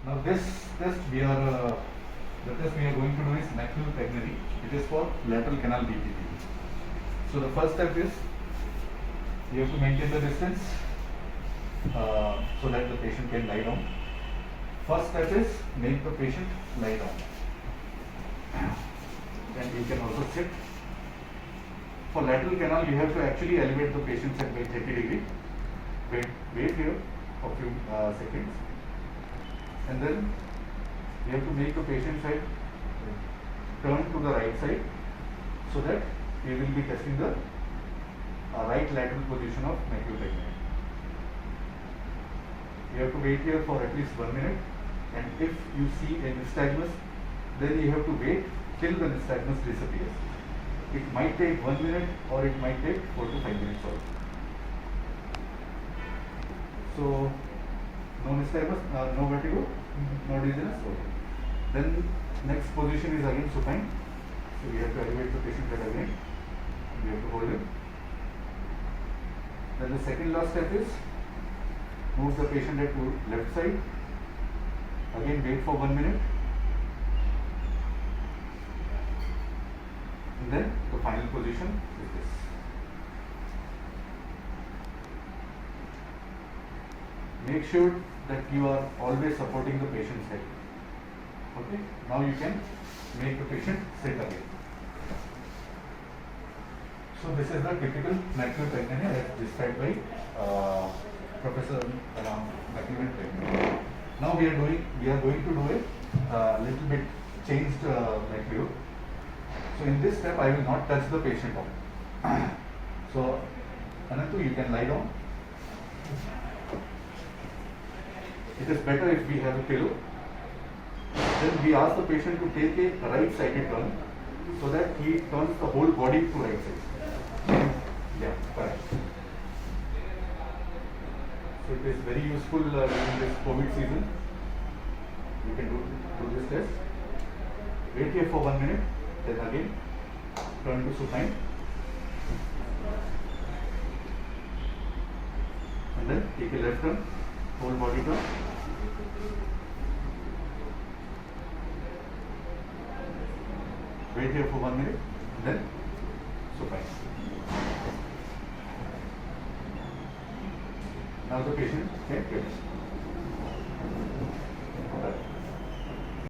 Now this test we are the test we are going to do is McClure-Pagnini. It is for lateral canal BPPV. So the first step is you have to maintain the distance so that the patient can lie down. First step is make the patient lie down. And you can also sit. For lateral canal, you have to actually elevate the patient's head by 30 degrees. Wait here for a few seconds. And then you have to make the patient's head turn to the right side so that we will be testing the right lateral position of McClure-Pagnini. You have to wait here for at least 1 minute, and if you see a nystagmus, then you have to wait till the nystagmus disappears. It might take 1 minute or it might take 4 to 5 minutes also. So, no nystagmus, no vertigo, no dizziness. Okay. Then next position is again supine. So we have to elevate the patient head again. We have to hold him. Then the second last step is move the patient head to left side. Again wait for 1 minute. And then the final position is this. Make sure that you are always supporting the patient's head. Okay. Now you can make the patient sit again. So this is the typical McClure-Pagnini as described by Professor McClure-Pagnini. Now we are going to do a little bit changed McClure. So in this step I will not touch the patient. So Anantu, you can lie down. It is better if we have a pillow. Then we ask the patient to take a right-sided turn so that he turns the whole body to right side. Yeah, correct. So it is very useful during this COVID season. You can do this test. Wait here for 1 minute. Then again turn to supine. And then take a left turn, whole body turn. Wait here for 1 minute, and then supine. Now the patient can get it.